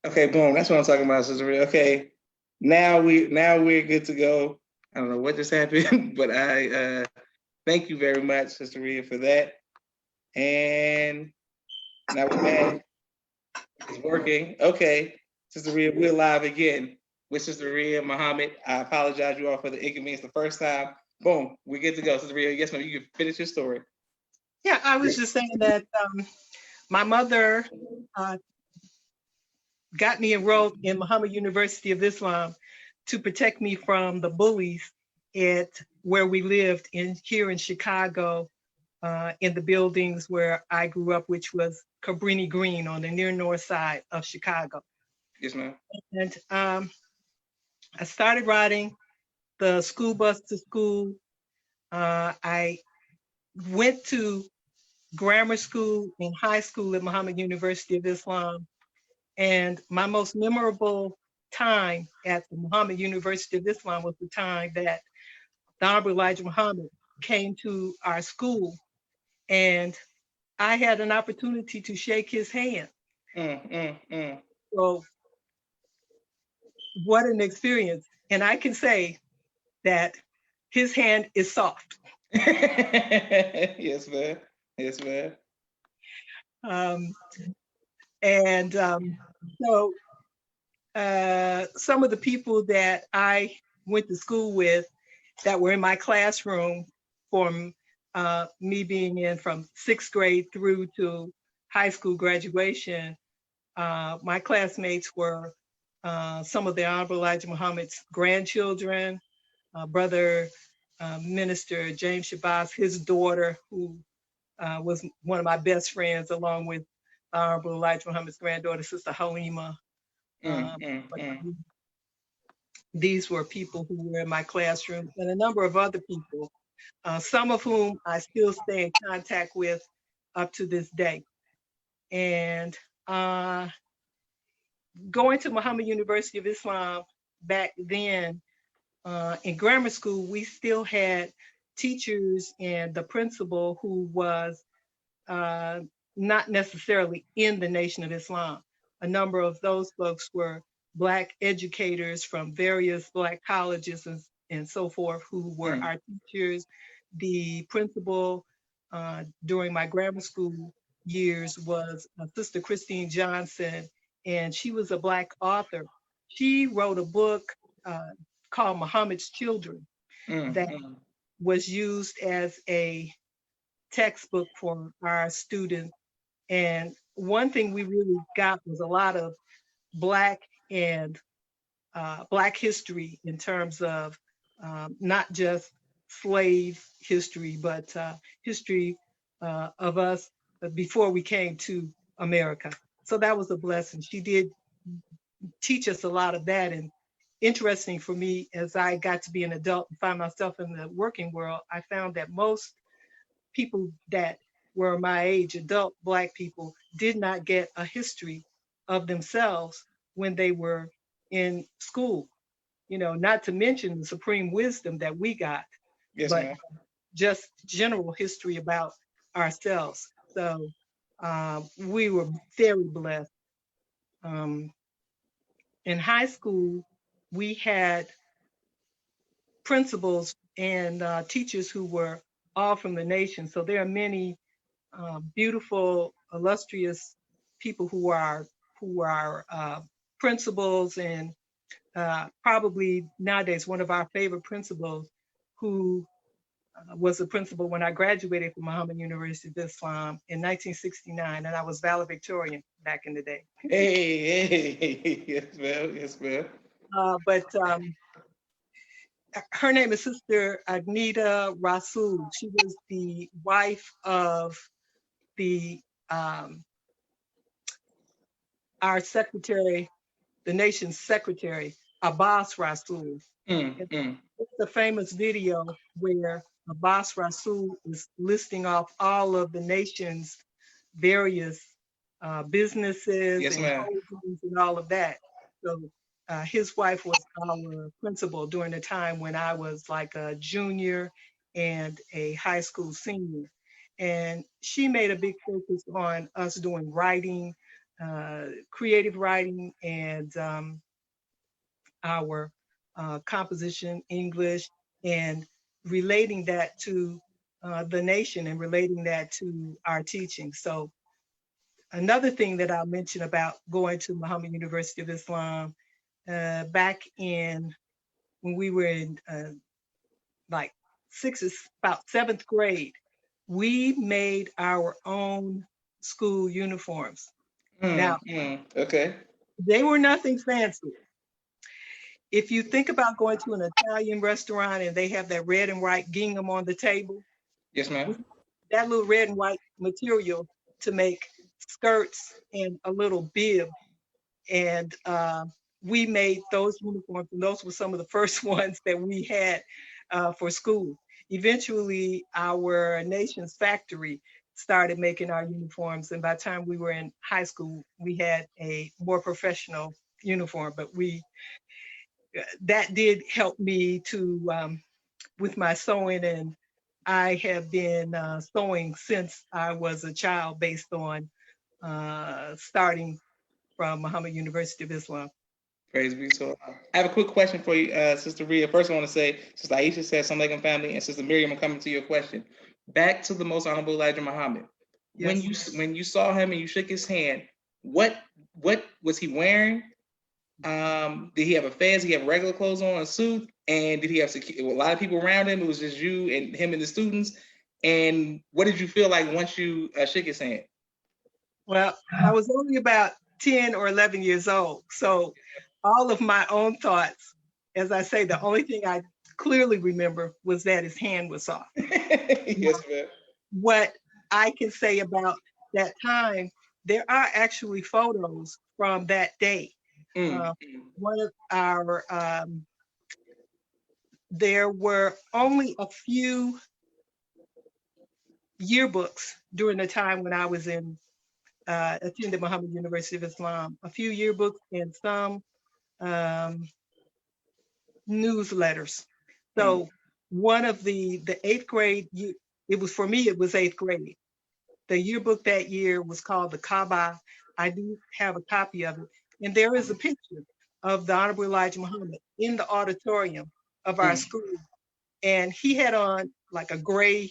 Okay, boom. That's what I'm talking about, Sister Rhea. Okay, now we're good to go. I don't know what just happened, but I thank you very much, Sister Rhea, for that. And now we're back. It's working. Okay, Sister Rhea, we're live again with Sister Rhea Muhammad. I apologize you all for the inconvenience the first time. Boom, we're good to go. Sister Rhea, yes, ma'am, you can finish your story. Yeah, I was just saying that my mother uh, got me enrolled in Muhammad University of Islam to protect me from the bullies at where we lived here in Chicago, in the buildings where I grew up, which was Cabrini Green on the near north side of Chicago. Yes, ma'am. And I started riding the school bus to school. I went to grammar school and high school at Muhammad University of Islam. And my most memorable time at the Muhammad University of Islam was the time that the Honorable Elijah Muhammad came to our school, and I had an opportunity to shake his hand. So what an experience. And I can say that his hand is soft. Yes, ma'am. Yes, ma'am. And so some of the people that I went to school with that were in my classroom from me being in from 6th grade through to high school graduation, my classmates were some of the Honorable Elijah Muhammad's grandchildren, brother Minister James Shabazz, his daughter, who was one of my best friends, along with Honorable Elijah Muhammad's granddaughter, Sister Halima. These were people who were in my classroom, and a number of other people, some of whom I still stay in contact with up to this day. And going to Muhammad University of Islam back then, in grammar school, we still had teachers and the principal who was not necessarily in the Nation of Islam. A number of those folks were Black educators from various Black colleges and so forth who were our teachers. The principal during my grammar school years was Sister Christine Johnson, and she was a Black author. She wrote a book called Muhammad's Children that was used as a textbook for our students. And one thing we really got was a lot of Black and Black history in terms of not just slave history, but history of us before we came to America. So that was a blessing. She did teach us a lot of that. And interesting for me, as I got to be an adult and find myself in the working world, I found that most people that were my age, adult Black people, did not get a history of themselves when they were in school. You know, not to mention the supreme wisdom that we got, Yes, but ma'am. just general history about ourselves. So we were very blessed. In high school, we had principals and teachers who were all from the nation. So there are many beautiful, illustrious people who are principals, and probably nowadays one of our favorite principals, who was the principal when I graduated from Muhammad University of Islam in 1969, and I was valedictorian back in the day. Hey, yes, ma'am. Yes, ma'am. But her name is Sister Agneta Rasul. She was the wife of the our secretary, the nation's secretary, Abbas Rasul. It's a famous video where Abbas Rasul is listing off all of the nation's various businesses Yes, and ma'am. holdings and all of that. So his wife was our principal during the time when I was like a junior and a high school senior. And she made a big focus on us doing writing, creative writing and our composition, English, and relating that to the nation and relating that to our teaching. So another thing that I'll mention about going to Muhammad University of Islam, back in when we were in like about seventh grade, we made our own school uniforms. Now, Okay. they were nothing fancy. If you think about going to an Italian restaurant and they have that red and white gingham on the table, Yes, ma'am. that little red and white material to make skirts and a little bib. And we made those uniforms, and those were some of the first ones that we had for school. Eventually, our nation's factory started making our uniforms, and by the time we were in high school, we had a more professional uniform. But that did help me to with my sewing, and I have been sewing since I was a child, based on starting from Muhammad University of Islam. Praise be to Allah. I have a quick question for you, Sister Rhea. First, I want to say, Sister Aisha said, "Assalamu family," and Sister Miriam, I'm coming to your question. Back to the Most Honorable Elijah Muhammad. Yes. When you saw him and you shook his hand, what was he wearing? Did he have a fez? Did he have regular clothes on, a suit? And did he have a lot of people around him? It was just you and him and the students. And what did you feel like once you shook his hand? Well, I was only about 10 or 11 years old. So all of my own thoughts, as I say, the only thing I clearly remember was that his hand was off. Yes, ma'am. What I can say about that time, there are actually photos from that day. One of our, there were only a few yearbooks during the time when I was in attended Muhammad University of Islam, a few yearbooks and some newsletters. So one of the eighth grade, it was for me, it was eighth grade. The yearbook that year was called the Kaaba. I do have a copy of it. And there is a picture of the Honorable Elijah Muhammad in the auditorium of our school. And he had on like a gray,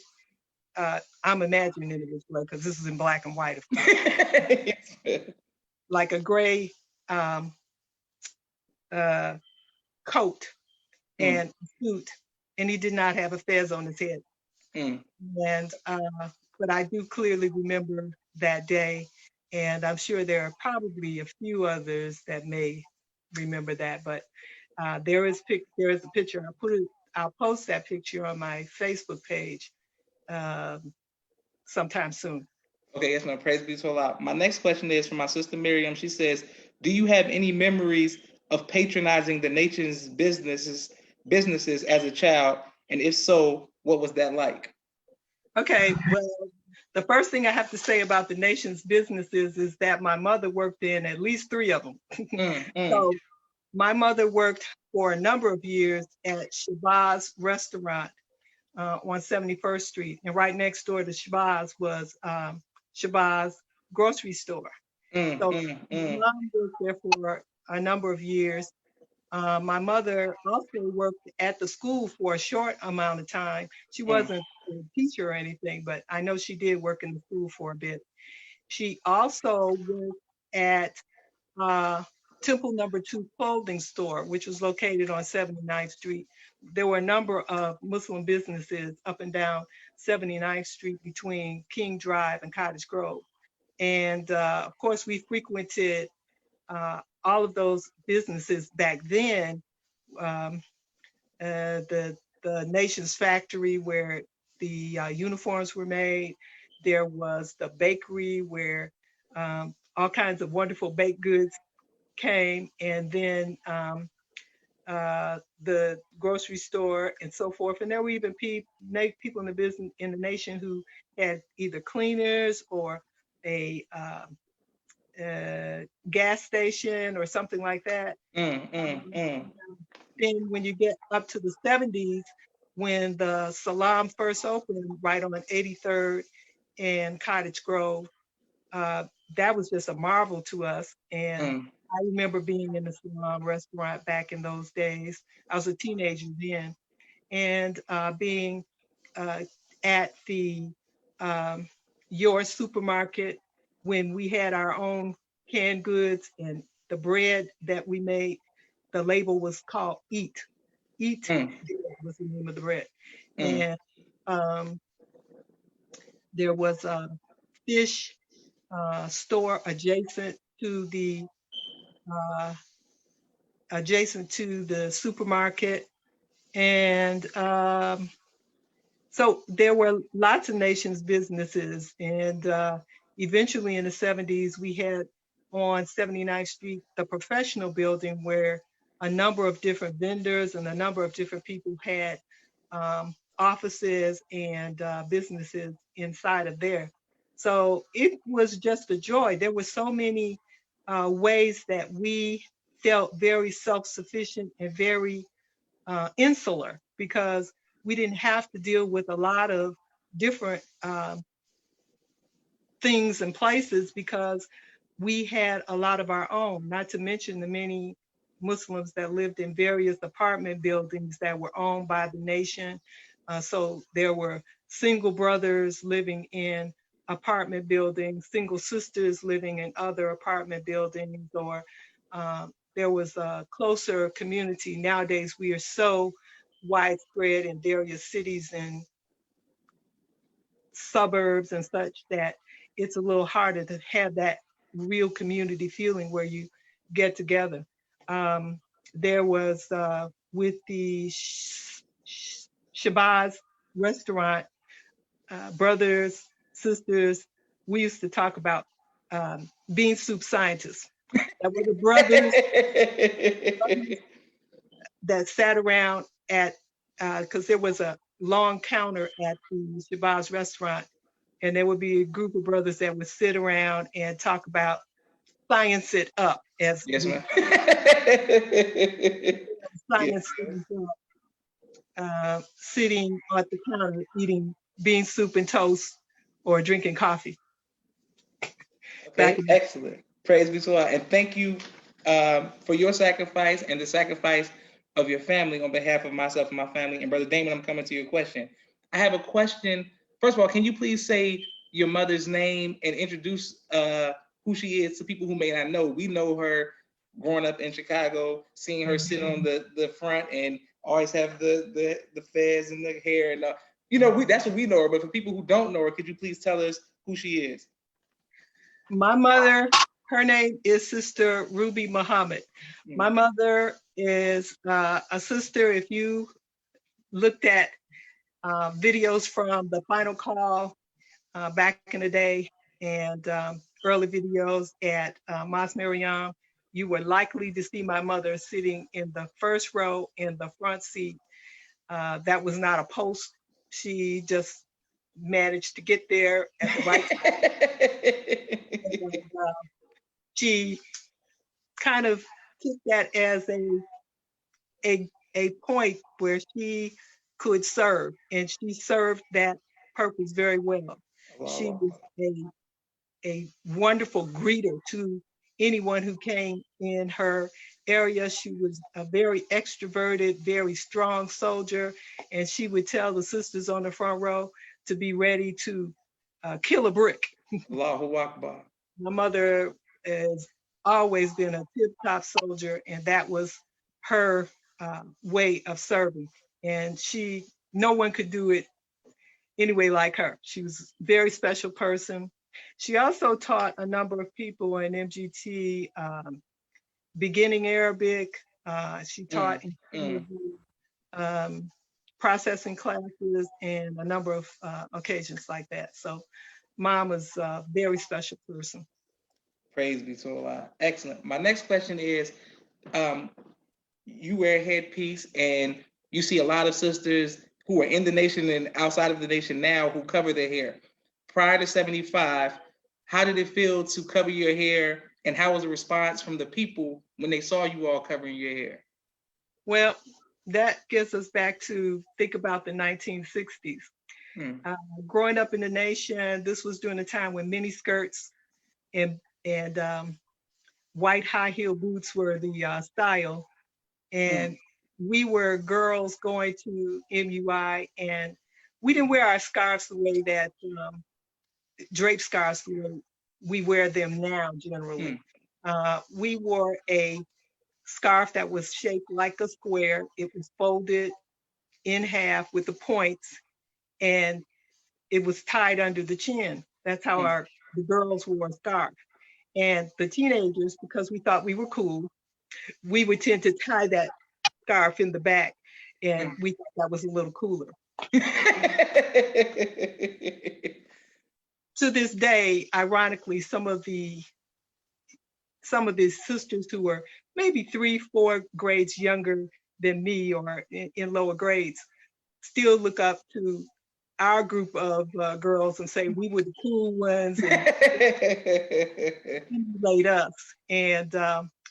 I'm imagining it was gray because this is in black and white, of course. Like a gray coat and suit, and he did not have a fez on his head. And but I do clearly remember that day, and I'm sure there are probably a few others that may remember that. But there is a picture. I'll post that picture on my Facebook page sometime soon. Okay, yes, ma'am. Praise be to Allah. My next question is from my sister Miriam. She says, "Do you have any memories of patronizing the nation's businesses as a child? And if so, what was that like?" Okay, well, the first thing I have to say about the nation's businesses is that my mother worked in at least 3 of them. So my mother worked for a number of years at Shabazz Restaurant on 71st Street. And right next door to Shabazz was Shabazz Grocery Store. So my mom worked there for a number of years. My mother also worked at the school for a short amount of time. She wasn't a teacher or anything, but I know she did work in the school for a bit. She also worked at Temple Number 2 clothing store, which was located on 79th Street. There were a number of Muslim businesses up and down 79th Street between King Drive and Cottage Grove. And of course, we frequented all of those businesses back then. The Nation's Factory, where the uniforms were made. There was the bakery where all kinds of wonderful baked goods came, and then the grocery store and so forth. And there were even people in the business in the nation who had either cleaners or a gas station or something like that. Then when you get up to the 70s, when the Salam first opened right on 83rd and Cottage Grove, that was just a marvel to us. And Mm, I remember being in the salon restaurant back in those days. I was a teenager then, and being uh, at the um, your supermarket when we had our own canned goods, and the bread that we made, the label was called Eat. Eat mm, was the name of the bread. mm, And um, there was a fish store uh, adjacent to the supermarket. And so there were lots of nations businesses, and eventually in the 70s, we had on 79th Street the professional building where a number of different vendors and a number of different people had offices and businesses inside of there. So it was just a joy. There were so many ways that we felt very self-sufficient and very insular, because we didn't have to deal with a lot of different things and places, because we had a lot of our own, not to mention the many Muslims that lived in various apartment buildings that were owned by the nation. So there were single brothers living in apartment buildings, single sisters living in other apartment buildings, or there was a closer community. Nowadays, we are so widespread in various cities and suburbs and such that it's a little harder to have that real community feeling where you get together. Um, there was with the Shabazz restaurant, brothers, sisters, we used to talk about bean soup scientists. That were the brothers that sat around at, because there was a long counter at the Shabazz restaurant, and there would be a group of brothers that would sit around and talk about science it up, as yes, we ma'am. Yeah. science things up, sitting at the counter eating bean soup and toast or drinking coffee back Okay, in. excellent. Praise be to Allah. And thank you for your sacrifice and the sacrifice of your family on behalf of myself and my family. And Brother Damon, I'm coming to your question. I have a question. First of all, can you please say your mother's name and introduce who she is to people who may not know? We know her growing up in Chicago, seeing her sit on the front and always have the fez and the hair. And that's what we know her. But for people who don't know her, could you please tell us who she is? My mother, her name is Sister Ruby Muhammad. My mother is a sister. If you looked at videos from the final call back in the day, and early videos at Mosque, you were likely to see my mother sitting in the first row in the front seat. That was not a post. She just managed to get there at the right time. And, she kind of took that as a point where she could serve, and she served that purpose very well. She was a wonderful greeter to anyone who came in her area. She was a very extroverted, very strong soldier, and she would tell the sisters on the front row to be ready to kill a brick. Allahu Akbar. My mother has always been a tip-top soldier, and that was her way of serving. And no one could do it anyway like her. She was a very special person. She also taught a number of people in MGT beginning Arabic. She taught um, processing classes and a number of occasions like that. So mom was a very special person. Praise be to Allah. Excellent. My next question is, um, you wear a headpiece and you see a lot of sisters who are in the nation and outside of the nation now who cover their hair. Prior to 75, how did it feel to cover your hair, and how was the response from the people when they saw you all covering your hair? Well, that gets us back to think about the 1960s. Hmm. Growing up in the nation, this was during a time when mini skirts and white high heel boots were the style. Mm, And we were girls going to MUI, and we didn't wear our scarves the way that drape scarves the way we wear them now generally. mm, We wore a scarf that was shaped like a square. It was folded in half with the points, and it was tied under the chin. That's how mm. the girls wore a scarf. And the teenagers, because we thought we were cool, we would tend to tie that scarf in the back, and Mm. we thought that was a little cooler. To this day, ironically, some of the sisters who were maybe 3, 4 grades younger than me, or in lower grades, still look up to our group of girls and say we were the cool ones and emulate us. And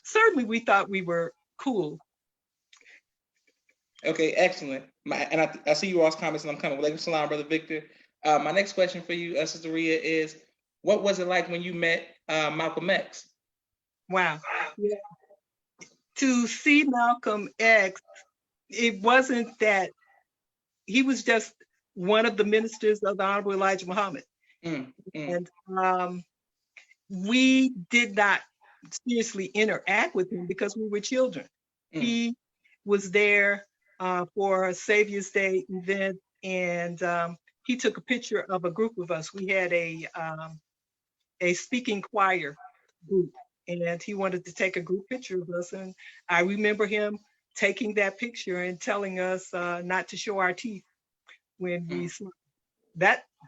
certainly we thought we were cool. Okay, excellent. I see you all's comments, and I'm coming. Walaikum salam, brother Victor. My next question for you, Sister Rhea, is what was it like when you met Malcolm X? Wow. Yeah. To see Malcolm X, it wasn't that he was just one of the ministers of the Honorable Elijah Muhammad. Mm, mm, And we did not seriously interact with him because we were children. mm, He was there for a Savior's Day event, and he took a picture of a group of us. We had a speaking choir group, and he wanted to take a group picture of us. And I remember him taking that picture and telling us not to show our teeth when we mm. smile.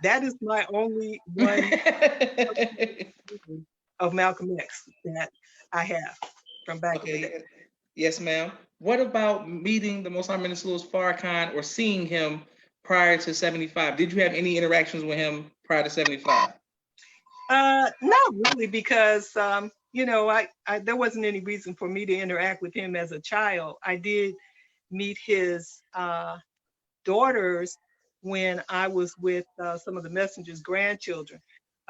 That is my only one of Malcolm X that I have from back in the day. Okay, yes, ma'am. What about meeting the Most High Minister Louis Farrakhan or seeing him prior to 75? Did you have any interactions with him prior to 75? Not really, because there wasn't any reason for me to interact with him as a child. I did meet his daughters when I was with some of the messenger's grandchildren.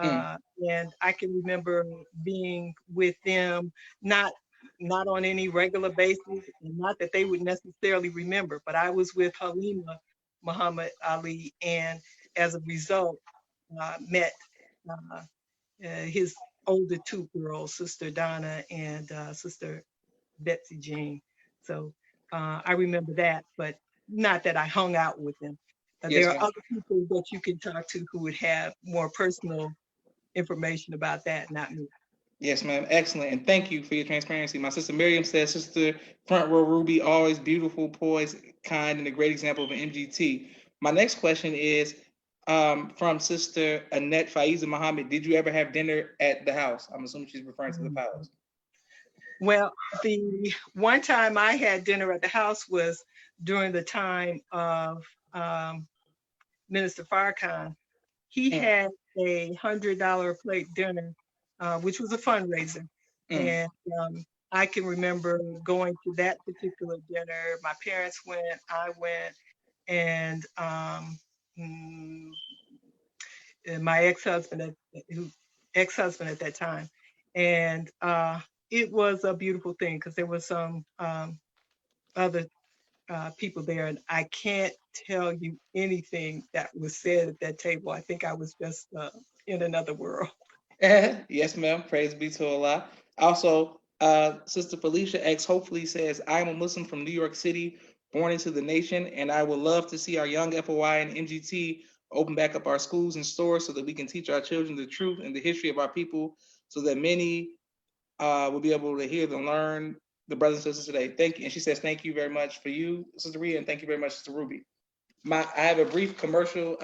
Mm, And I can remember being with them, not not on any regular basis, and not that they would necessarily remember, but I was with Halima Muhammad Ali, and as a result, met uh, his older 2 girls, Sister Donna and Sister Betsy Jean. So I remember that, but not that I hung out with them. yes, There are ma'am. other people that you can talk to who would have more personal information about that, not me. Yes, ma'am. Excellent. And thank you for your transparency. My sister Miriam says, Sister Front Row Ruby, always beautiful, poised, kind, and a great example of an MGT. My next question is from Sister Annette Faiza Muhammad. Did you ever have dinner at the house? I'm assuming she's referring to the palace. Well, the one time I had dinner at the house was during the time of Minister Farrakhan. He Mm, had $100 plate dinner, which was a fundraiser. mm. And I can remember going to that particular dinner. My parents went, I went, and mm, my ex-husband at that time. And it was a beautiful thing because there was some other people there, and I can't tell you anything that was said at that table. I think I was just in another world. Yes, ma'am. Praise be to Allah. Also, Sister Felicia X hopefully says, I am a Muslim from New York City, born into the nation, and I would love to see our young FOI and MGT open back up our schools and stores so that we can teach our children the truth and the history of our people so that many will be able to hear and learn the brothers and sisters today. Thank you. And she says, thank you very much for you, Sister Rhea, and thank you very much, Sister Ruby. I have a brief commercial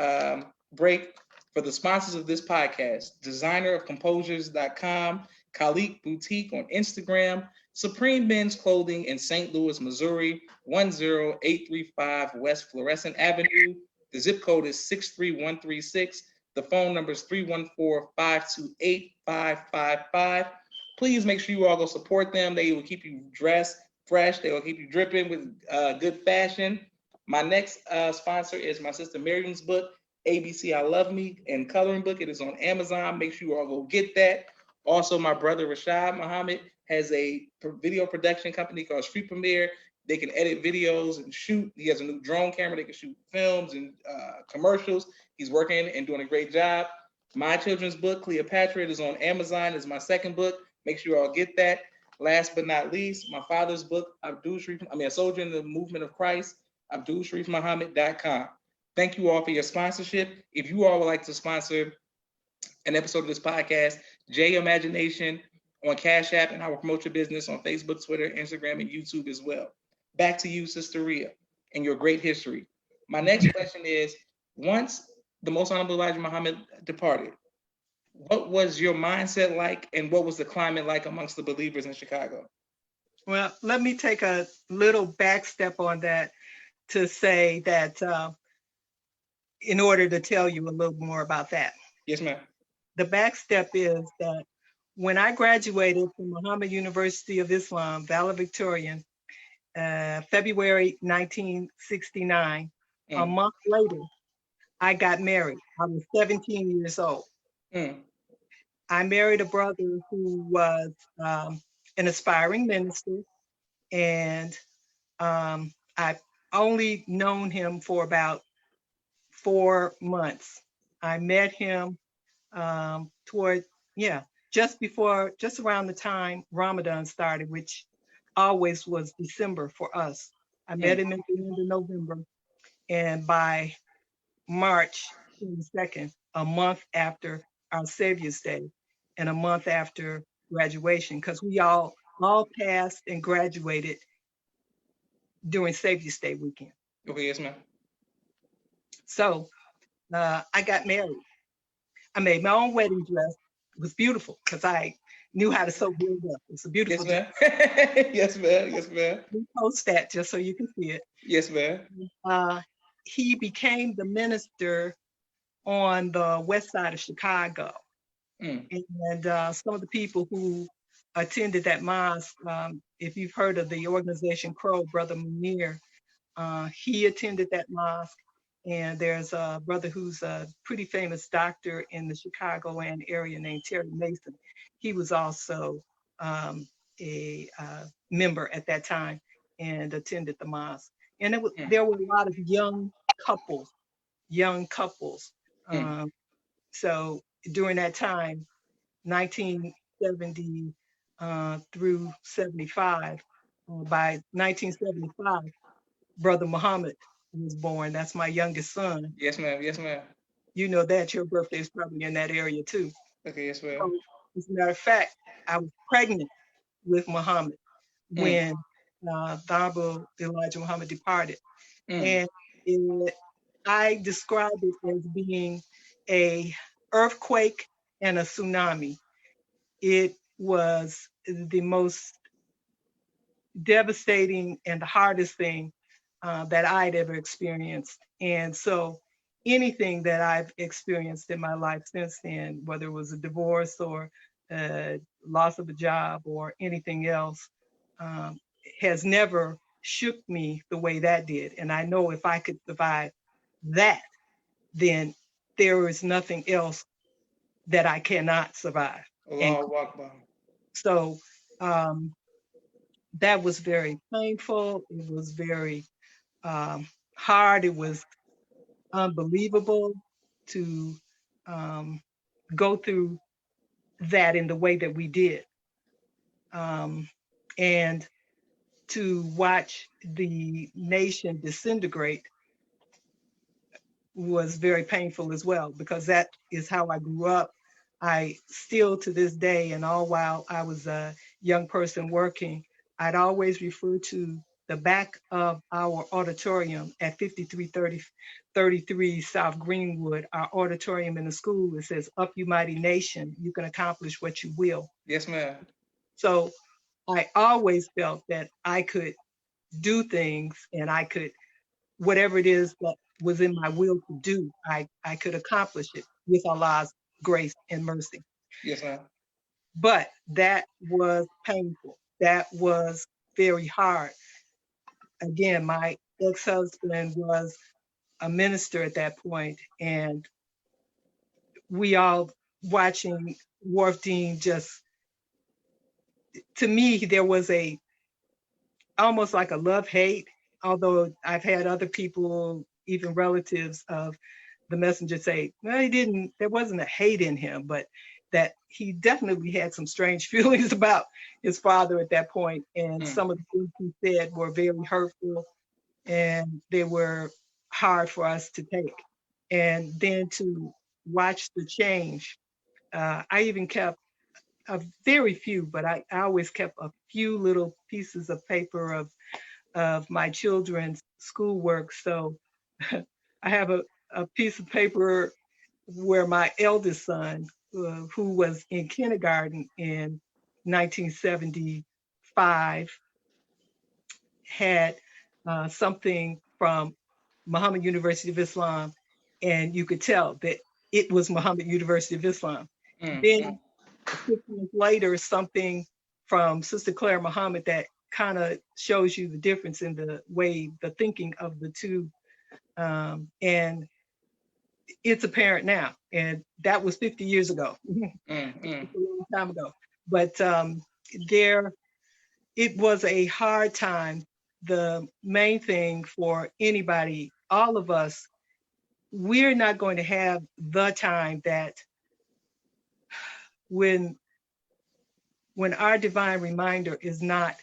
break for the sponsors of this podcast: designerofcomposures.com, Khalik Boutique on Instagram, Supreme Men's Clothing in St. Louis, Missouri, 10835 West Florissant Avenue. The zip code is 63136. The phone number is 314-528-5555. Please make sure you all go support them. They will keep you dressed fresh. They will keep you dripping with good fashion. My next sponsor is my sister Miriam's book, ABC I Love Me, and coloring book. It is on Amazon. Make sure you all go get that. Also, my brother Rashad Muhammad has a video production company called Street Premiere. They can edit videos and shoot. He has a new drone camera. They can shoot films and commercials. He's working and doing a great job. My children's book, Cleopatra, is on Amazon. Is my second book. Make sure you all get that. Last but not least, my father's book, A Soldier in the Movement of Christ, AbdulSharifMuhammad.com. Thank you all for your sponsorship. If you all would like to sponsor an episode of this podcast, J Imagination on Cash App, and I will promote your business on Facebook, Twitter, Instagram, and YouTube as well. Back to you, Sister Rhea, and your great history. My next question is, once the Most Honorable Elijah Muhammad departed, what was your mindset like, and what was the climate like amongst the believers in Chicago? Well, let me take a little back step on that to say that in order to tell you a little more about that. Yes, ma'am. The back step is that when I graduated from Muhammad University of Islam, valedictorian, February 1969, a month later, I got married. I was 17 years old. I married a brother who was an aspiring minister, and I've only known him for about 4 months. I met him just around the time Ramadan started, which always was December for us. I met him at the end of November, and by March 22nd, a month after our Savior's Day, and a month after graduation, because we all passed and graduated during Savior's Day weekend. Okay, yes, ma'am. So I got married. I made my own wedding dress. It was beautiful because I knew how to sew glue up. It's a beautiful dress. Yes, ma'am. Yes, ma'am. We post that just so you can see it. Yes, ma'am. He became the minister on the west side of Chicago. And some of the people who attended that mosque, if you've heard of the organization Crow, Brother Munir, he attended that mosque. And there's a brother who's a pretty famous doctor in the Chicagoland area named Terry Mason. He was also a member at that time and attended the mosque. And there were a lot of young couples. So during that time, 1970 through 75, by 1975, Brother Muhammad was born. That's my youngest son. Yes, ma'am. Yes, ma'am. You know that your birthday is probably in that area too. Okay, yes, ma'am. So, as a matter of fact, I was pregnant with Muhammad when the Honorable Elijah Muhammad departed. And I describe it as being a earthquake and a tsunami. It was the most devastating and the hardest thing that I'd ever experienced. And so anything that I've experienced in my life since then, whether it was a divorce or loss of a job or anything else, has never shook me the way that did. And I know if I could survive that, then there is nothing else that I cannot survive. So that was very painful. It was very hard. It was unbelievable to go through that in the way that we did. And to watch the nation disintegrate was very painful as well, because that is how I grew up. I still to this day, and all while I was a young person working, I'd always refer to the back of our auditorium at 5333 South Greenwood, our auditorium in the school. It says, "Up you mighty nation, you can accomplish what you will." Yes, ma'am. So I always felt that I could do things, and I could, whatever it is that was in my will to do, I could accomplish it with Allah's grace and mercy. Yes, ma'am. But that was painful. That was very hard. Again, my ex-husband was a minister at that point, and we all watching Wharf Dean just, to me, there was a almost like a love-hate, although I've had other people, even relatives of the messenger say, well, there wasn't a hate in him, but that he definitely had some strange feelings about his father at that point. And some of the things he said were very hurtful and they were hard for us to take. And then to watch the change, I even kept a very few, but I always kept a few little pieces of paper of my children's schoolwork. So I have a piece of paper where my eldest son, who was in kindergarten in 1975, had something from Muhammad University of Islam, and you could tell that it was Muhammad University of Islam. Then 6 months later, something from Sister Claire Muhammad that kind of shows you the difference in the way, the thinking of the two. And it's apparent now. And that was 50 years ago. It's a long time ago. But it was a hard time. The main thing for anybody, all of us, we're not going to have the time that when our divine reminder is not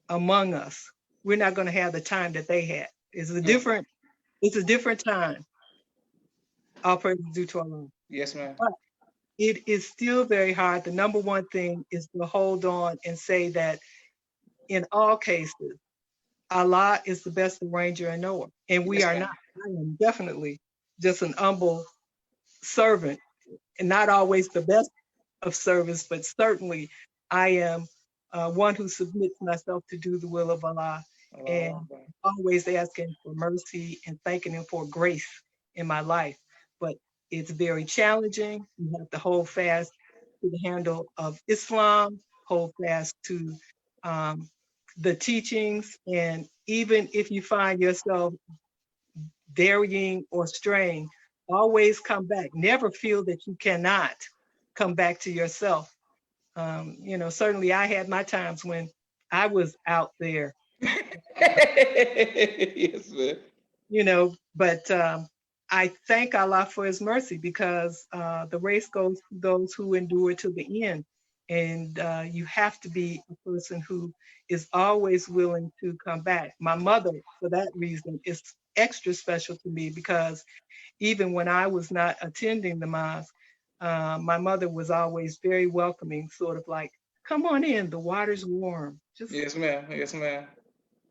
among us, we're not going to have the time that they had. It's a different time. All praise is due to Allah. Yes, ma'am. But it is still very hard. The number one thing is to hold on and say that in all cases, Allah is the best arranger and knower. And we are not. I am definitely just an humble servant, and not always the best of service, but certainly I am one who submits myself to do the will of Allah, and always asking for mercy and thanking him for grace in my life. But it's very challenging. You have to hold fast to the handle of Islam, hold fast to the teachings, and even if you find yourself varying or straying, always come back. Never feel that you cannot come back to yourself. Certainly I had my times when I was out there. Yes, ma'am. But I thank Allah for his mercy, because the race goes to those who endure to the end. And you have to be a person who is always willing to come back. My mother, for that reason, is extra special to me, because even when I was not attending the mosque, my mother was always very welcoming, sort of like, come on in, the water's warm. Just Yes, ma'am. Yes, ma'am.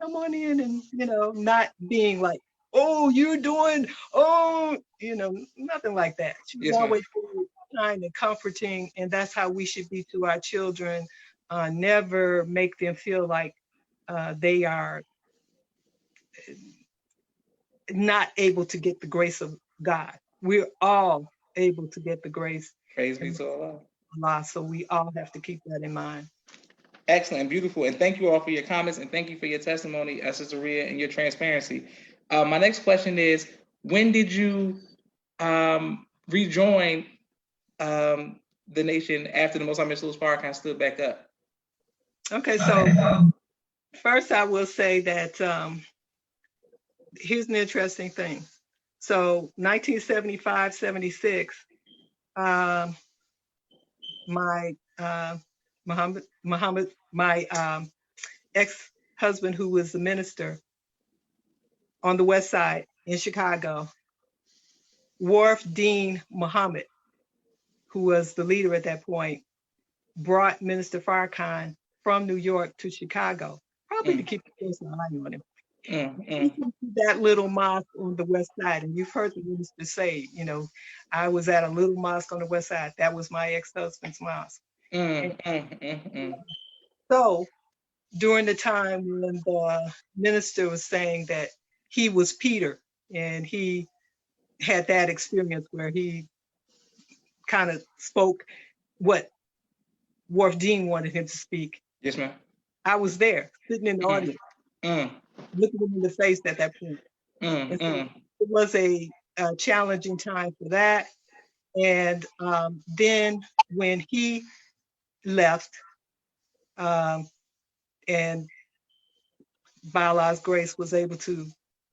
come on in, and, not being like, oh, you're doing, oh, nothing like that. She was always very kind and comforting, and that's how we should be to our children. Never make them feel like they are not able to get the grace of God. We're all able to get the grace. Praise be to Allah. So we all have to keep that in mind. Excellent, beautiful, and thank you all for your comments, and thank you for your testimony, Sister Rhea, and your transparency. My next question is, when did you rejoin the nation after the Most High Mr. Farrakhan stood back up? Okay, so first I will say that here's an interesting thing. So 1975, 76, my Muhammad, my ex-husband, who was the minister on the West Side in Chicago, Wharf Dean Muhammad, who was the leader at that point, brought Minister Farrakhan from New York to Chicago, probably to keep a close eye on him. That little mosque on the West Side, and you've heard the minister say, I was at a little mosque on the West Side. That was my ex-husband's mosque. So during the time when the minister was saying that he was Peter, and he had that experience where he kind of spoke what Wharf Dean wanted him to speak. Yes, ma'am. I was there, sitting in the audience, looking him in the face at that point. So it was a challenging time for that. And then when he left, um, and by Allah's grace was able to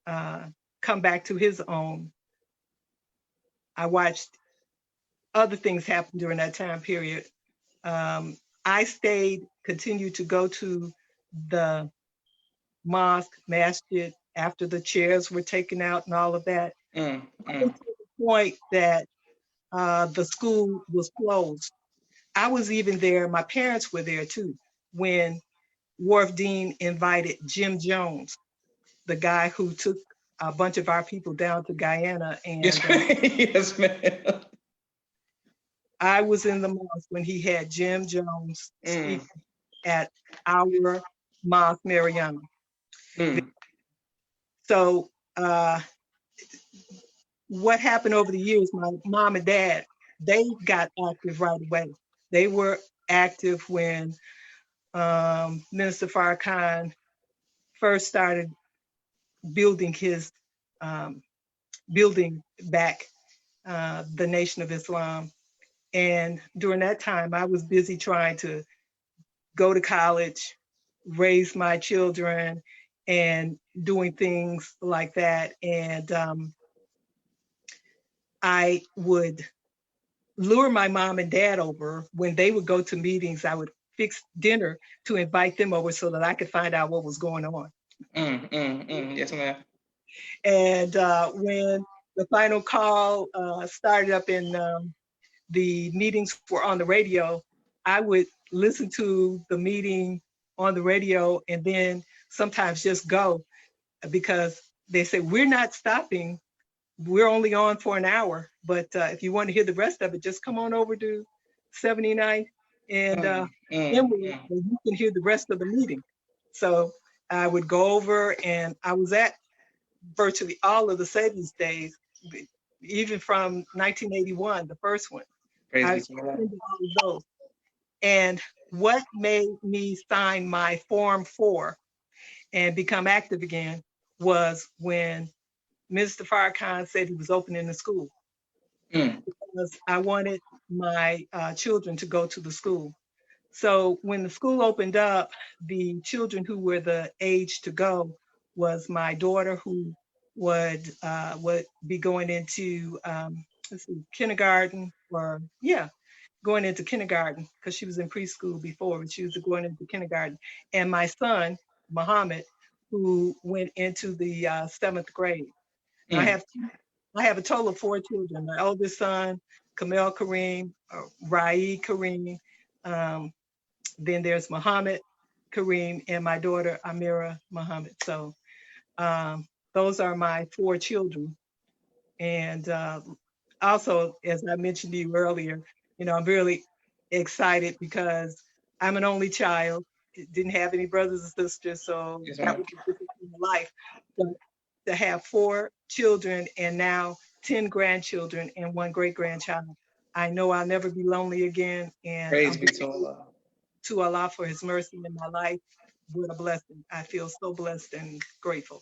uh, come back to his own, I watched other things happen during that time period. Um, I continued to go to the mosque, masjid, after the chairs were taken out and all of that. Mm, To mm. the point that the school was closed. I was even there, my parents were there too, when Wharf Dean invited Jim Jones, the guy who took a bunch of our people down to Guyana. Yes, And yes, ma'am. I was in the mosque when he had Jim Jones Mm, speak at our Mosque Mariana. mm, So what happened over the years, my mom and dad, they got active right away. They were active when Minister Farrakhan first started building his um, building back the Nation of Islam. And during that time, I was busy trying to go to college, raise my children, and doing things like that. And I would lure my mom and dad over when they would go to meetings. I would fix dinner to invite them over so that I could find out what was going on. yes, ma'am. And when the final call started up in the meetings were on the radio, I would listen to the meeting on the radio and then sometimes just go because they said, we're not stopping. We're only on for an hour, but if you want to hear the rest of it, just come on over to 79 and Emerald, Mm. and you can hear the rest of the meeting. So I would go over, and I was at virtually all of the savings days, even from 1981, the first one. Praise I be to God. attended all of those. And what made me sign my Form 4 and become active again was when Mr. Farrakhan said he was opening the school, Mm, because I wanted my children to go to the school. So when the school opened up, the children who were the age to go was my daughter, who would be going into let's see, kindergarten, or yeah, going into kindergarten, because she was in preschool before, but she was going into kindergarten, and my son Muhammad, who went into the seventh grade. Now mm, I have a total of 4 children. My oldest son, Kamel Kareem, Rai Kareem. Um, then there's Muhammad Kareem and my daughter, Amira Muhammad. So um, those are my 4 children. And also, as I mentioned to you earlier, I'm really excited because I'm an only child, didn't have any brothers and sisters, so yes, that ma'am. was a different kind of life. But to have 4 children and now 10 grandchildren and 1 great grandchild, I know I'll never be lonely again. And Praise I'm be to Allah. to Allah for his mercy in my life. What a blessing. I feel so blessed and grateful.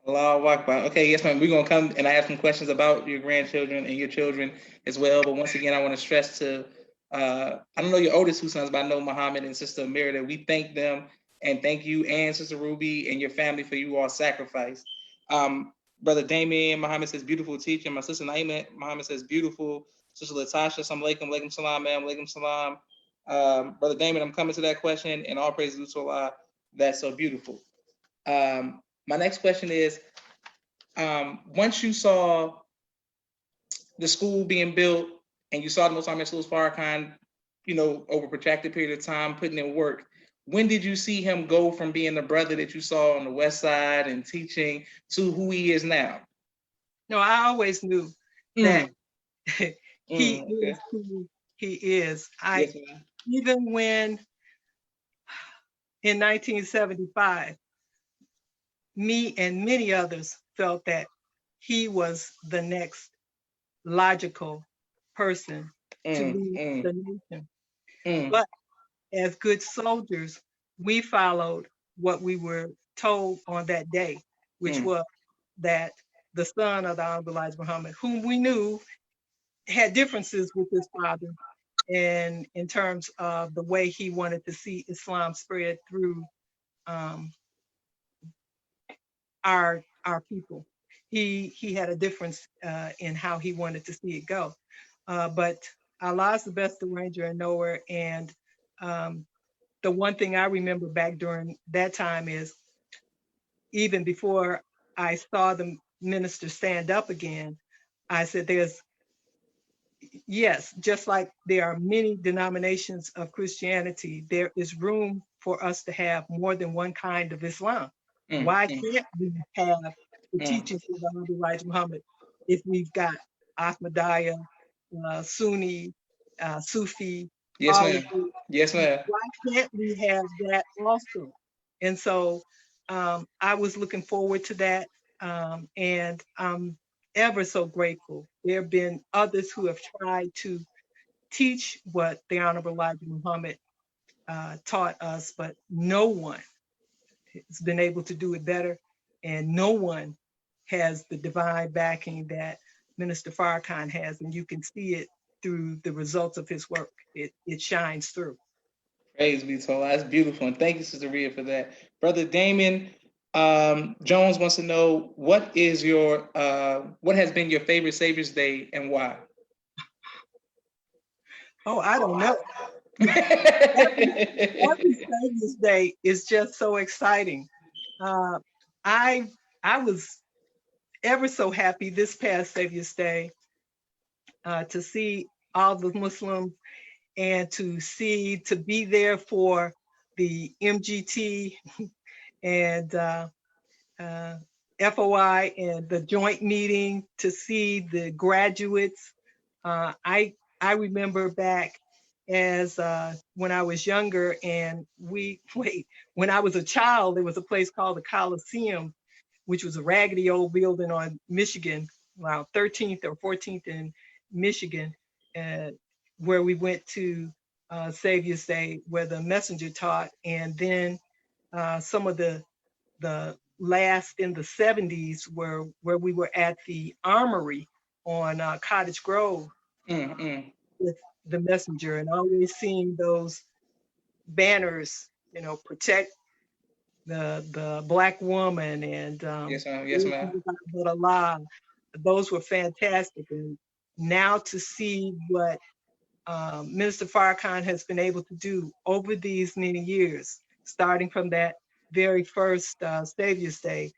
Allahu Akbar. Okay, yes, ma'am. We're gonna come and I have some questions about your grandchildren and your children as well. But once again, I want to stress to I don't know your oldest 2 sons, but I know Muhammad and Sister Amira, that we thank them and thank you and Sister Ruby and your family for you all sacrifice. Brother Damien Muhammad says beautiful teaching. My sister Naima Muhammad says beautiful. Sister Latasha, assalamu alaikum, alaikum salam, ma'am, alaikum salam. Brother Damien, I'm coming to that question, and all praise to Allah. That's so beautiful. My next question is, once you saw the school being built and you saw the Most Honorable Schools Farrakhan, over a protracted period of time putting in work, when did you see him go from being the brother that you saw on the West Side and teaching to who he is now? No, I always knew that he Okay. is who he is. Yes, ma'am. Even when in 1975, me and many others felt that he was the next logical person to lead the nation. Mm, But as good soldiers, we followed what we were told on that day, which mm, was that the son of the Hon Elijah Muhammad, whom we knew had differences with his father, and in terms of the way he wanted to see Islam spread through um, our people. He had a difference in how he wanted to see it go. But Allah's the best arranger and knower. And um, the one thing I remember back during that time is even before I saw the minister stand up again, I said, there's, yes, just like there are many denominations of Christianity, there is room for us to have more than one kind of Islam. Why can't we have the teachings of Hon Elijah Muhammad if we've got Ahmadiyya, Sunni, Sufi, Yes, all of ma'am. it? Yes, ma'am. Why can't we have that also? And so I was looking forward to that. And I'm ever so grateful. There have been others who have tried to teach what the Honorable Elijah Muhammad taught us, but no one has been able to do it better. And no one has the divine backing that Minister Farrakhan has. And you can see it through the results of his work. It shines through. Praise be to Allah. That's beautiful. And thank you, Sister Rhea, for that. Brother Damon Jones wants to know what has been your favorite Savior's Day and why? Oh, I don't know. Every Savior's Day is just so exciting. Uh, I I was ever so happy this past Savior's Day to see all the Muslims and to be there for the MGT and uh, FOI and the joint meeting, to see the graduates. I remember back as when I was younger, and when I was a child, there was a place called the Coliseum, which was a raggedy old building on Michigan, around 13th or 14th in Michigan, uh, where we went to Savior's Day, where the messenger taught, and then some of the last in the 70s where we were at the Armory on Cottage Grove with the messenger, and always seeing those banners, protect the black woman and Yes, ma'am. Yes, ma'am. but Allah. Those were fantastic. And now to see what Minister Farrakhan has been able to do over these many years, starting from that very first Savior's Day,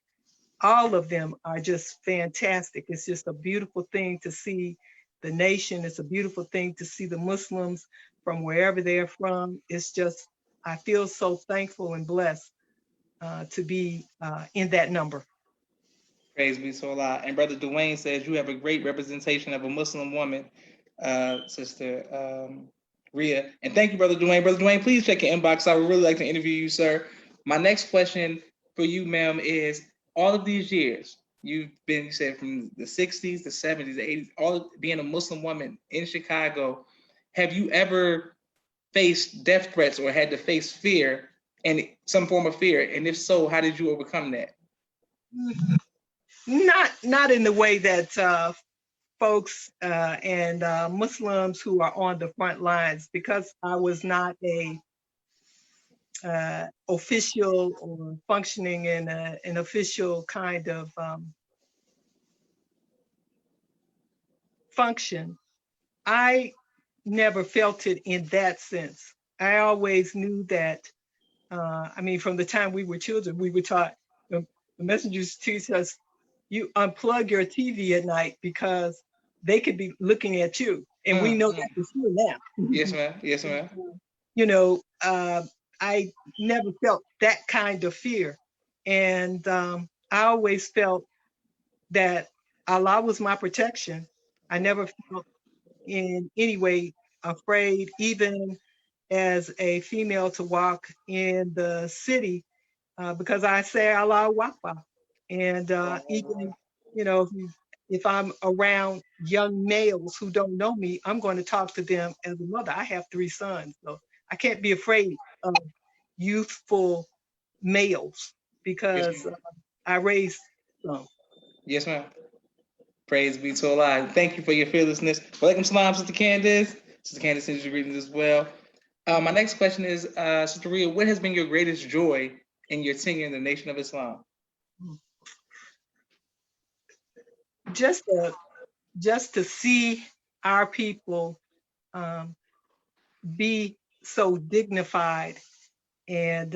all of them are just fantastic. It's just a beautiful thing to see the nation. It's a beautiful thing to see the Muslims from wherever they're from. It's just, I feel so thankful and blessed to be in that number. Praise be to Allah. And Brother Dwayne says you have a great representation of a Muslim woman, Sister Rhea. And thank you, Brother Dwayne. Brother Dwayne, please check your inbox. I would really like to interview you, sir. My next question for you, ma'am, is all of these years, you said from the 60s, the 70s, the 80s, all being a Muslim woman in Chicago, have you ever faced death threats or had to face fear and some form of fear? And if so, how did you overcome that? Not in the way that folks and Muslims who are on the front lines, because I was not a official or functioning in an official kind of function. I never felt it in that sense. I always knew that. From the time we were children, we were taught, the messengers teach us, you unplug your TV at night because they could be looking at you. And we know that for sure now. Yes, ma'am. Yes, ma'am. I never felt that kind of fear. And I always felt that Allah was my protection. I never felt in any way afraid, even as a female, to walk in the city because I say Allah Akbar. And even, if I'm around young males who don't know me, I'm going to talk to them as a mother. I have 3 sons, so I can't be afraid of youthful males because I raised some. Yes, ma'am. Praise be to Allah. Thank you for your fearlessness. Walaikum salam, Sister Candace. Sister Candace sends you greetings as well. My next question is, Sister Rhea, what has been your greatest joy in your tenure in the Nation of Islam? Just to see our people be so dignified and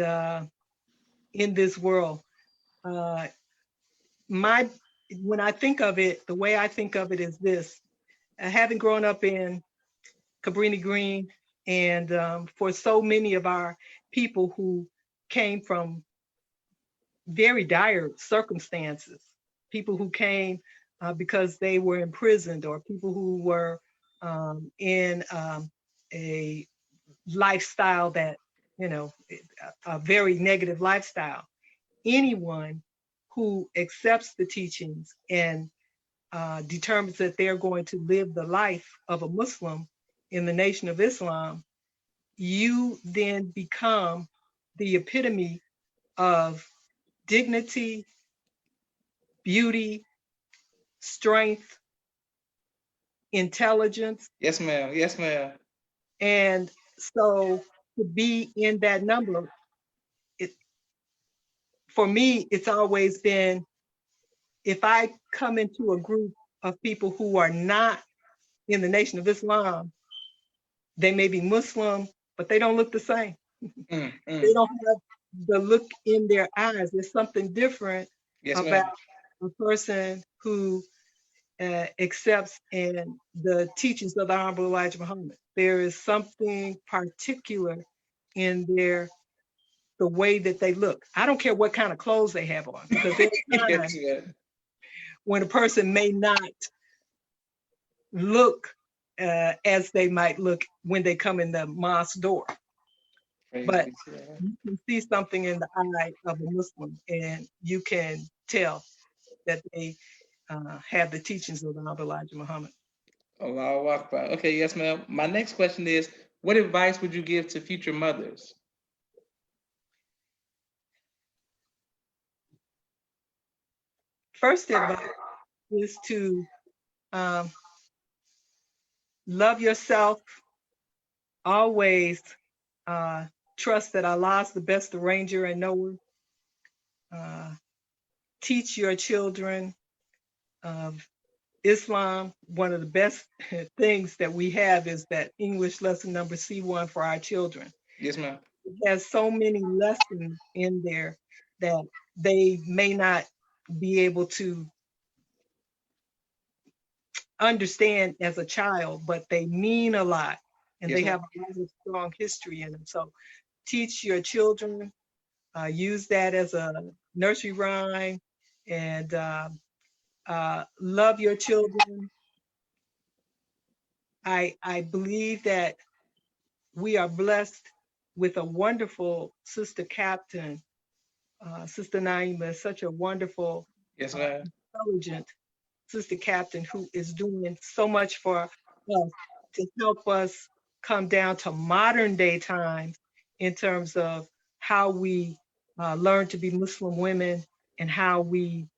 in this world. When I think of it, the way I think of it is this: having grown up in Cabrini Green, and for so many of our people who came from very dire circumstances, people who came because they were imprisoned, or people who were in a lifestyle that, a very negative lifestyle. Anyone who accepts the teachings and determines that they're going to live the life of a Muslim in the Nation of Islam, you then become the epitome of dignity, beauty, strength, intelligence. Yes, ma'am. Yes, ma'am. And so to be in that number, for me, it's always been, if I come into a group of people who are not in the Nation of Islam, they may be Muslim, but they don't look the same. They don't have the look in their eyes. There's something different about a person who accepts in the teachings of the Honorable Elijah Muhammad. There is something particular in the way that they look. I don't care what kind of clothes they have on, because there's times when a person may not look as they might look when they come in the mosque door. But you can see something in the eye of a Muslim, and you can tell that they have the teachings of the Honorable Elijah Muhammad. Allahu Akbar. Okay, yes, ma'am. My next question is, what advice would you give to future mothers? First advice is to love yourself. Always trust that Allah is the best arranger and knower. Teach your children of Islam. One of the best things that we have is that English lesson number C1 for our children. Yes, ma'am. It has so many lessons in there that they may not be able to understand as a child, but they mean a lot, and they have a lot of strong history in them. So teach your children, use that as a nursery rhyme, and love your children. I believe that we are blessed with a wonderful sister captain. Sister Naima is such a wonderful, intelligent sister captain who is doing so much for us to help us come down to modern day times in terms of how we learn to be Muslim women and how we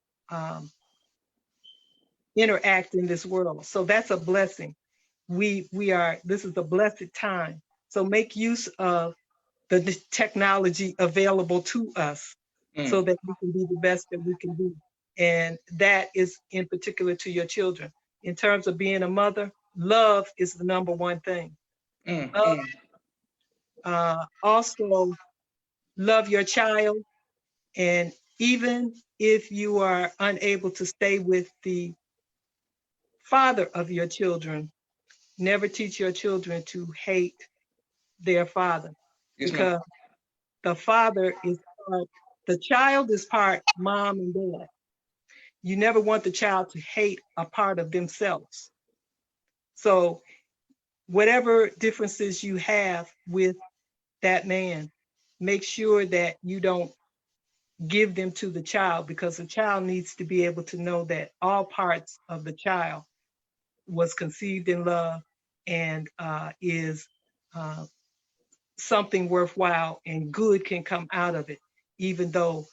interact in this world. So that's a blessing. This is a blessed time. So make use of the technology available to us so that we can be the best that we can be. And that is in particular to your children. In terms of being a mother, love is the number one thing. Also, love your child. And even if you are unable to stay with the father of your children, never teach your children to hate their father. Because the father is part, the child is part mom and dad. You never want the child to hate a part of themselves. So whatever differences you have with that man, make sure that you don't give them to the child, because the child needs to be able to know that all parts of the child was conceived in love and is something worthwhile, and good can come out of it, even though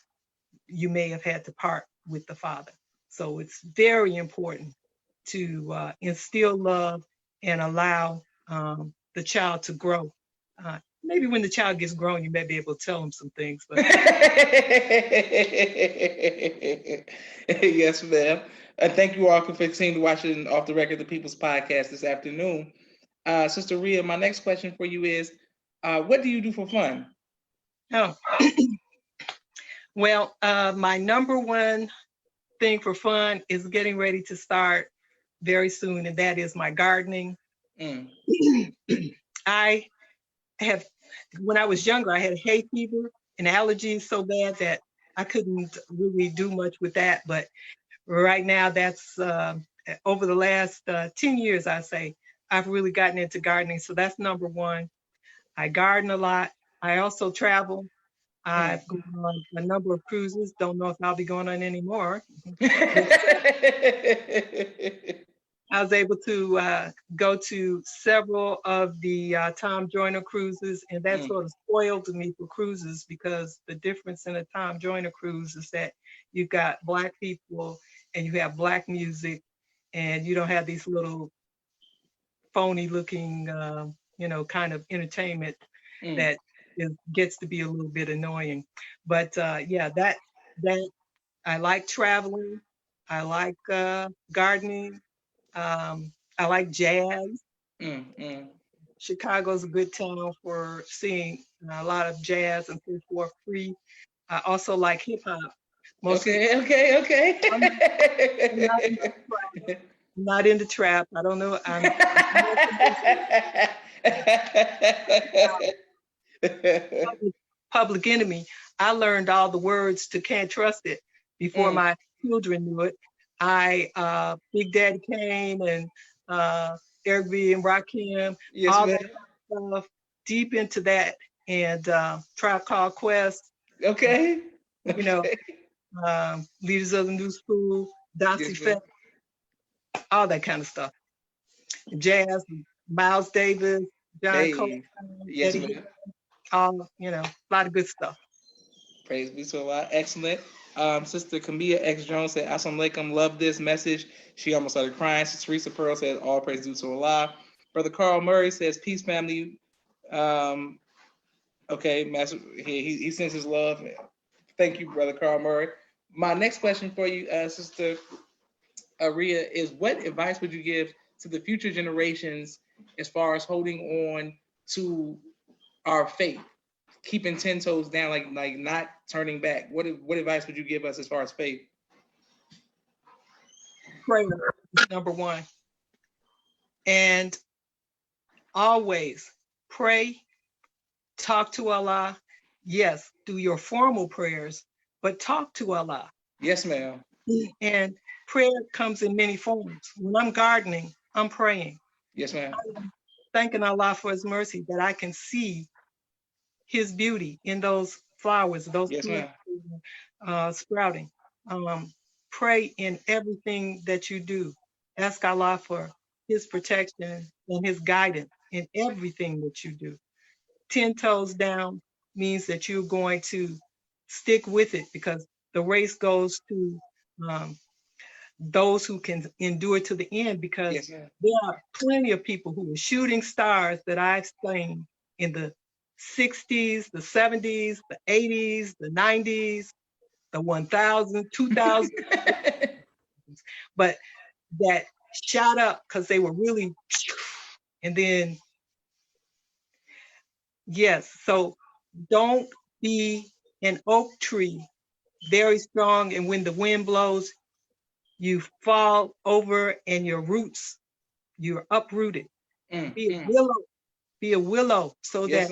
you may have had to part with the father. So it's very important to instill love and allow the child to grow. Maybe when the child gets grown, you may be able to tell them some things. But yes, ma'am. Thank you all for continuing to watch Off the Record, the People's Podcast this afternoon. Sister Rhea, my next question for you is, what do you do for fun? oh, well, my number one thing for fun is getting ready to start very soon, and that is my gardening. I have, when I was younger, I had hay fever and allergies so bad that I couldn't really do much with that. But right now, that's over the last 10 years, I say, I've really gotten into gardening. So that's number one. I garden a lot. I also travel. I've gone on a number of cruises. Don't know if I'll be going on any more. I was able to go to several of the Tom Joyner cruises, and that sort of spoiled me for cruises, because the difference in a Tom Joyner cruise is that you've got Black people and you have Black music, and you don't have these little phony looking, kind of entertainment that gets to be a little bit annoying. But yeah, that I like traveling. I like gardening. I like jazz. Chicago's a good town for seeing a lot of jazz and so forth free. I also like hip hop. Okay. I'm not into trap. I don't know. Public Enemy. I learned all the words to Can't Trust It before my children knew it. Big Daddy Kane and Eric B. and Rakim, all that stuff, deep into that, and Tribe Called Quest. Okay. Leaders of the New School, Dossie Fett, all that kind of stuff. Jazz, Miles Davis, John Coltrane, Eddie, a lot of good stuff. Praise be to Allah. Excellent. Sister Camilla X Jones said, Assalamu alaikum, love this message. She almost started crying. Sister Teresa Pearl says, all praise due to Allah. Brother Carl Murray says, peace, family. Okay, Master, he sends his love. Thank you, Brother Carl Murray. My next question for you, Sister Rhea, is what advice would you give to the future generations as far as holding on to our faith, keeping 10 toes down, like not turning back? What advice would you give us as far as faith? Prayer is number one. And always pray, talk to Allah. Yes, do your formal prayers, but talk to Allah. Yes, ma'am. And prayer comes in many forms. When I'm gardening, I'm praying. Yes, ma'am. I'm thanking Allah for his mercy that I can see his beauty in those flowers, those plants sprouting. Pray in everything that you do. Ask Allah for his protection and his guidance in everything that you do. 10 toes down means that you're going to stick with it, because the race goes to those who can endure to the end, because there are plenty of people who are shooting stars that I've seen in the 60s, the 70s, the 80s, the 90s, the 1000, 2000, but that shot up because they were really, and then, yes, so don't be an oak tree, very strong, and when the wind blows, you fall over and your roots, you're uprooted. Be a willow, so that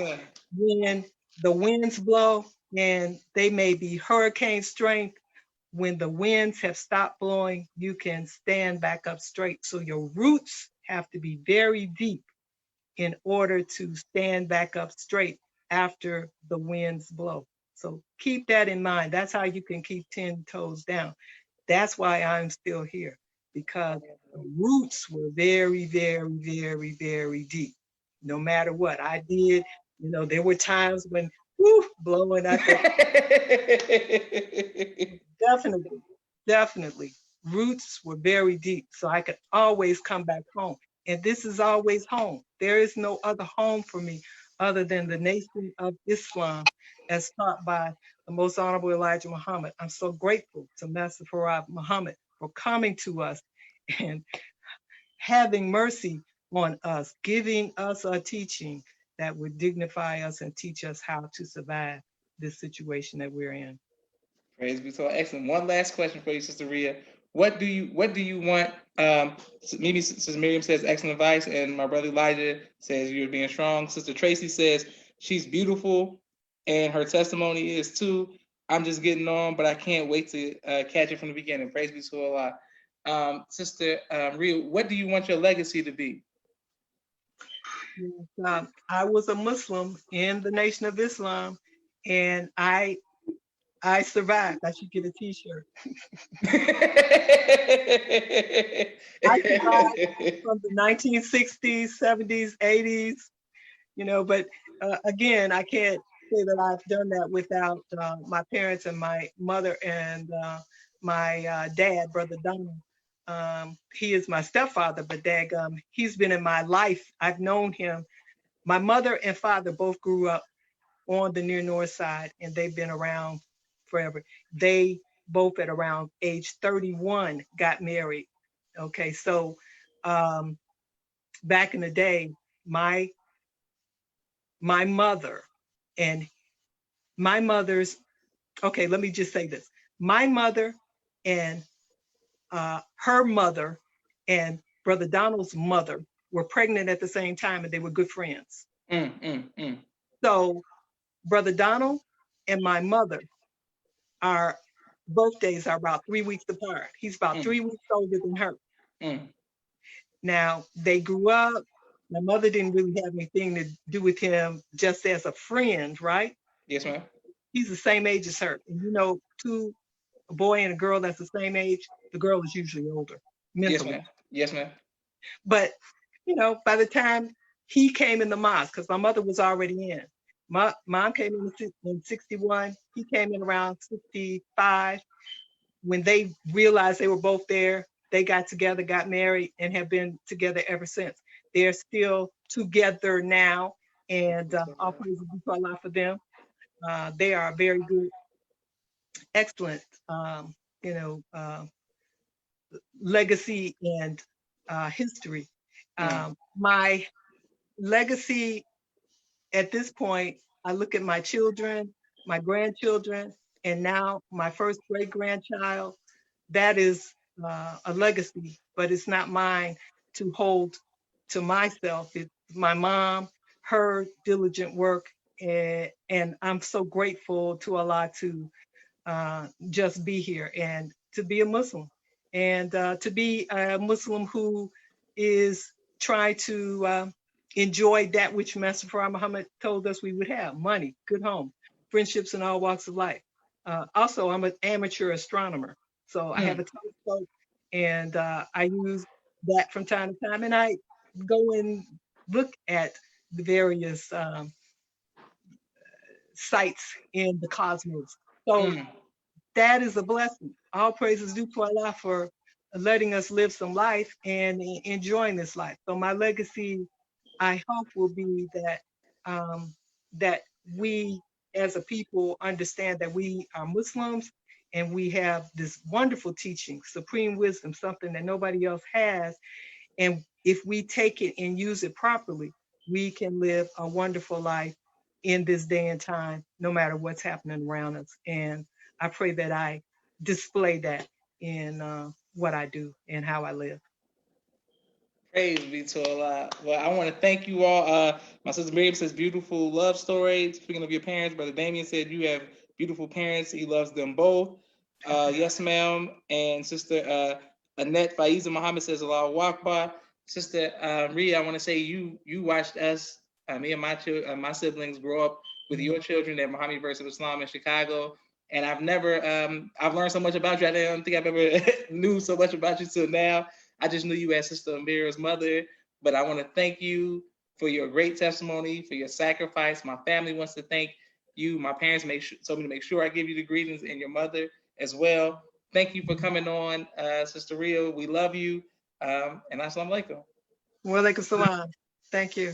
when the winds blow, and they may be hurricane strength, when the winds have stopped blowing, you can stand back up straight. So your roots have to be very deep in order to stand back up straight after the winds blow. So keep that in mind. That's how you can keep 10 toes down. That's why I'm still here, because the roots were very, very, very, very deep. No matter what I did, there were times when, blowing, I thought, definitely roots were very deep, so I could always come back home. And this is always home. There is no other home for me other than the Nation of Islam as taught by the Most Honorable Elijah Muhammad. I'm so grateful to Master Farad Muhammad for coming to us and having mercy on us, giving us a teaching that would dignify us and teach us how to survive this situation that we're in. Praise be to Allah. Excellent. One last question for you, Sister Rhea. What do you want? Maybe Sister Miriam says excellent advice, and my brother Elijah says you're being strong. Sister Tracy says she's beautiful, and her testimony is too. I'm just getting on, but I can't wait to catch it from the beginning. Praise be to Allah. Sister Rhea, what do you want your legacy to be? I was a Muslim in the Nation of Islam, and I survived. I should get a T-shirt. I survived from the 1960s, 70s, 80s, but again, I can't say that I've done that without my parents and my mother and my dad, Brother Donald. He is my stepfather, but he's been in my life. I've known him. My mother and father both grew up on the near north side, and they've been around forever. They both at around age 31 got married. Okay, so back in the day, my mother and my mother's, okay, let me just say this. My mother and her mother and Brother Donald's mother were pregnant at the same time, and they were good friends. So Brother Donald and my mother our birthdays are about 3 weeks apart. He's about 3 weeks older than her. Now, they grew up. My mother didn't really have anything to do with him just as a friend, right? Yes, ma'am. He's the same age as her. And a boy and a girl that's the same age, the girl is usually older mentally. Yes, ma'am. Yes, ma'am. But, by the time he came in the mosque, because my mother was already in. My mom came in 61. He came in around 65. When they realized they were both there, they got together, got married, and have been together ever since. They're still together now, and all praise be to Allah for them. They are very good, excellent, legacy and history. My legacy at this point, I look at my children, my grandchildren, and now my first great grandchild. That is a legacy, but it's not mine to hold to myself. It's my mom, her diligent work, and I'm so grateful to Allah to just be here and to be a Muslim, and to be a Muslim who is trying to enjoy that which Master Farad Muhammad told us we would have: money, good home, friendships in all walks of life. Also, I'm an amateur astronomer, so I have a telescope, and I use that from time to time, and I go and look at the various sites in the cosmos. So that is a blessing. All praises due to Allah for letting us live some life and enjoying this life. So my legacy, I hope, will be that that we as a people understand that we are Muslims and we have this wonderful teaching, supreme wisdom, something that nobody else has. And if we take it and use it properly, we can live a wonderful life in this day and time, no matter what's happening around us. And I pray that I display that in what I do and how I live. Praise be to Allah. Well, I want to thank you all. My sister Miriam says beautiful love story. Speaking of your parents, Brother Damien said you have beautiful parents. He loves them both. Yes, ma'am. And Sister Annette Faiza Muhammad says Allahu Akbar. Sister Rhea, I want to say you watched us, me and my siblings grow up with your children at Muhammad University of Islam in Chicago. And I've learned so much about you. I don't think I've ever knew so much about you till now. I just knew you as Sister Amira's mother, but I want to thank you for your great testimony, for your sacrifice. My family wants to thank you. My parents told me to make sure I give you the greetings, and your mother as well. thank you for coming on, Sister Rhea. We love you. And assalamu alaikum. Wa alaikum salam. Thank you.